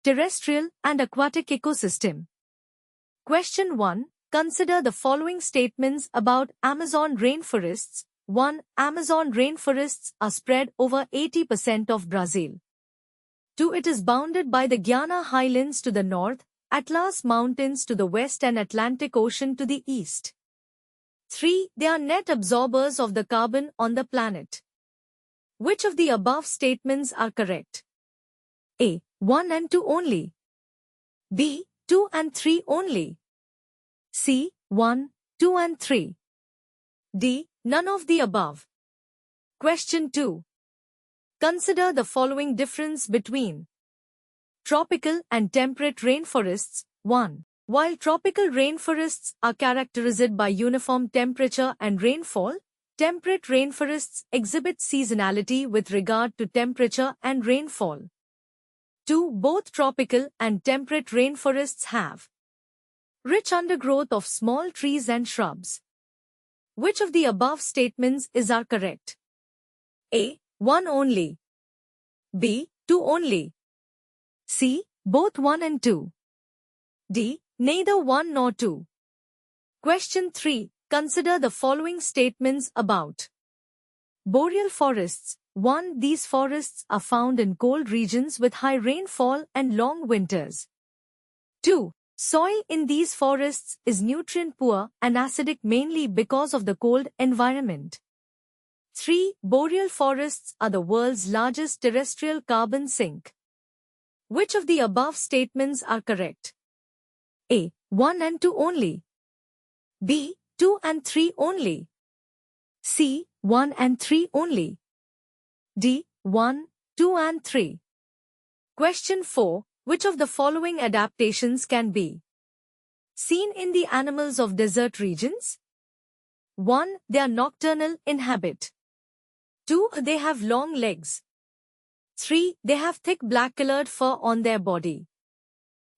terrestrial and aquatic ecosystem. Question 1. Consider the following statements about Amazon rainforests. 1. Amazon rainforests are spread over 80% of Brazil. 2. It is bounded by the Guiana Highlands to the north, Atlas Mountains to the west and Atlantic Ocean to the east. 3. They are net absorbers of the carbon on the planet. Which of the above statements are correct? A. 1 and 2 only. B. 2 and 3 only. C. 1, 2 and 3. D. None of the above. Question 2. Consider the following difference between tropical and temperate rainforests. 1. While tropical rainforests are characterized by uniform temperature and rainfall, temperate rainforests exhibit seasonality with regard to temperature and rainfall. 2. Both tropical and temperate rainforests have rich undergrowth of small trees and shrubs. Which of the above statements are correct? A. 1 only. B. 2 only. C. Both 1 and 2. D. Neither 1 nor 2. Question 3. Consider the following statements about boreal forests. 1. These forests are found in cold regions with high rainfall and long winters. 2. Soil in these forests is nutrient-poor and acidic mainly because of the cold environment. 3. Boreal forests are the world's largest terrestrial carbon sink. Which of the above statements are correct? A. 1 and 2 only. B. 2 and 3 only. C. 1 and 3 only. D. 1, 2 and 3. Question 4. Which of the following adaptations can be seen in the animals of desert regions? 1. They are nocturnal in habit. 2. They have long legs. 3. They have thick black-colored fur on their body.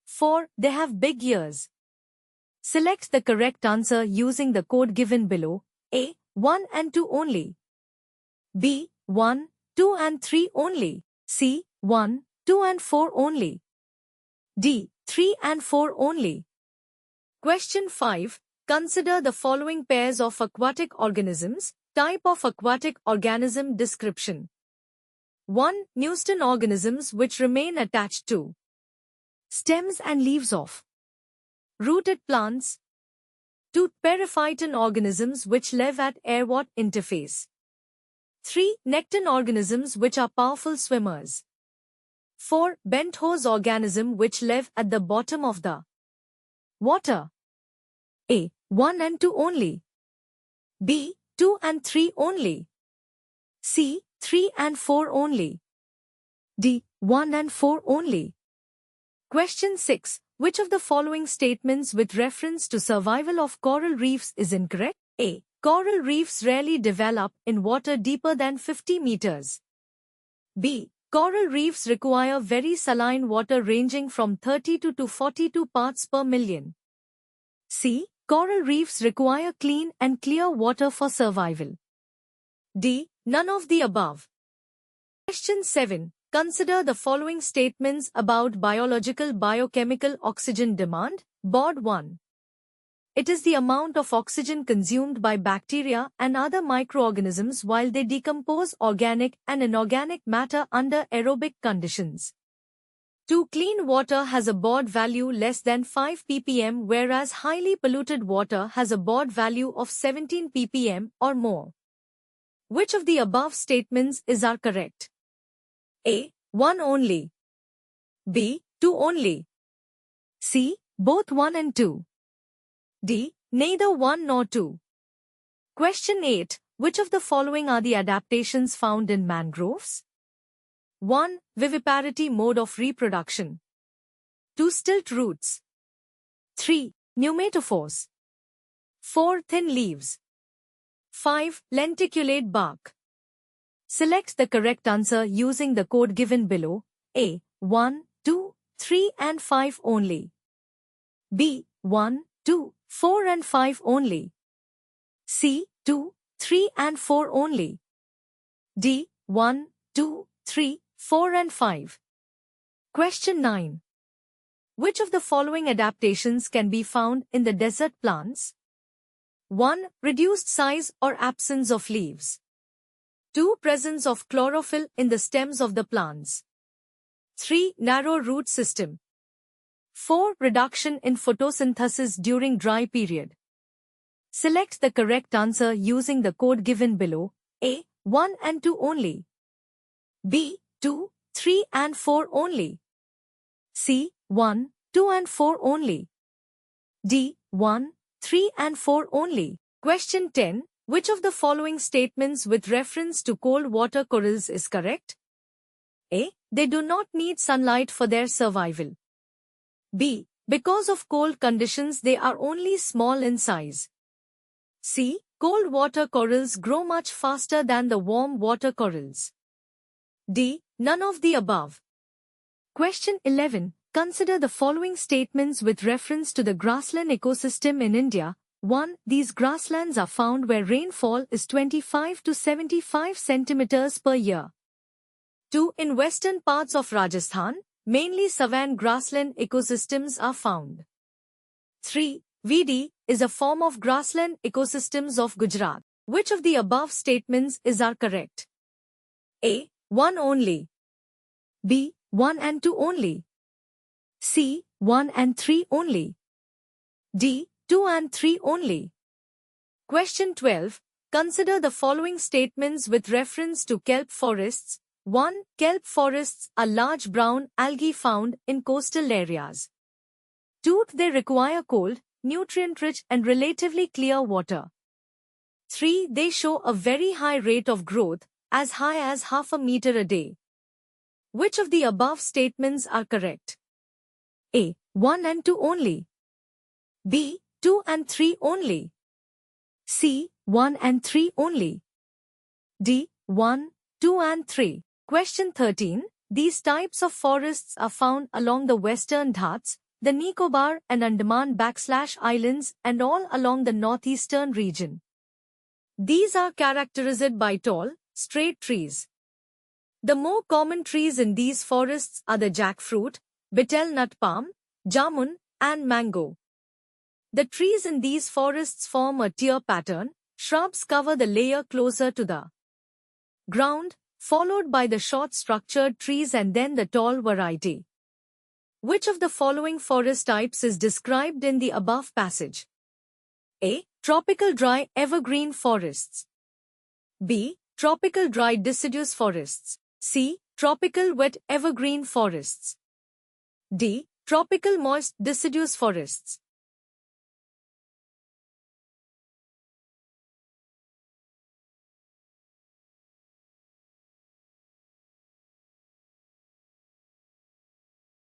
4. They have big ears. Select the correct answer using the code given below. A. 1 and 2 only. B. 1, 2 and 3 only. C. 1, 2 and 4 only. D. 3 and 4 only. Question 5. Consider the following pairs of aquatic organisms. Type of aquatic organism description. 1. Neuston organisms which remain attached to stems and leaves of rooted plants. 2. Periphyton organisms which live at air-water interface. 3. Nekton organisms which are powerful swimmers. 4. Bent hose organism which live at the bottom of the water. A. 1 and 2 only. B. 2 and 3 only. C. 3 and 4 only. D. 1 and 4 only. Question 6. Which of the following statements with reference to survival of coral reefs is incorrect? A. Coral reefs rarely develop in water deeper than 50 meters. B. Coral reefs require very saline water ranging from 32 to 42 parts per million. C. Coral reefs require clean and clear water for survival. D. None of the above. Question 7. Consider the following statements about biological biochemical oxygen demand. Bod 1. It is the amount of oxygen consumed by bacteria and other microorganisms while they decompose organic and inorganic matter under aerobic conditions. 2. Clean water has a Bod value less than 5 ppm whereas highly polluted water has a Bod value of 17 ppm or more. Which of the above statements are correct? A. 1 only. B. 2 only. C. Both 1 and 2. D. Neither 1 nor 2. Question 8. Which of the following are the adaptations found in mangroves? 1. Viviparity mode of reproduction. 2. Stilt roots. 3. Pneumatophores. 4. Thin leaves. 5. Lenticulate bark. Select the correct answer using the code given below. A. 1, 2, 3 and 5 only. B. 1, 2, 4 and 5 only. C. 2, 3 and 4 only. D. 1, 2, 3, 4 and 5. Question 9. Which of the following adaptations can be found in the desert plants? 1. Reduced size or absence of leaves. 2. Presence of chlorophyll in the stems of the plants. 3. Narrow root system. 4. Reduction in photosynthesis during dry period. Select the correct answer using the code given below. A. 1 and 2 only. B. 2, 3 and 4 only. C. 1, 2 and 4 only. D. 1, 3 and 4 only. Question 10. Which of the following statements with reference to cold water corals is correct? A. They do not need sunlight for their survival. B. Because of cold conditions they are only small in size. C. Cold water corals grow much faster than the warm water corals. D. None of the above. Question 11. Consider the following statements with reference to the grassland ecosystem in India. 1. These grasslands are found where rainfall is 25 to 75 centimeters per year. 2. In western parts of Rajasthan, mainly savanna grassland ecosystems are found. 3. VD is a form of grassland ecosystems of Gujarat. Which of the above statements are correct? A. 1 only. B. 1 and 2 only. C. 1 and 3 only. D. 2 and 3 only. Question 12. Consider the following statements with reference to kelp forests. 1. Kelp forests are large brown algae found in coastal areas. 2. They require cold, nutrient-rich and relatively clear water. 3. They show a very high rate of growth, as high as half a meter a day. Which of the above statements are correct? A. 1 and 2 only. B. 2 and 3 only. C. 1 and 3 only. D. 1, 2 and 3. Question 13. These types of forests are found along the western Ghats, the Nicobar and Andaman/Islands and all along the northeastern region. These are characterized by tall, straight trees. The more common trees in these forests are the jackfruit, betel nut palm, jamun, and mango. The trees in these forests form a tier pattern. Shrubs cover the layer closer to the ground, followed by the short structured trees and then the tall variety. Which of the following forest types is described in the above passage? A. Tropical dry evergreen forests. B. Tropical dry deciduous forests. C. Tropical wet evergreen forests. D. Tropical moist deciduous forests.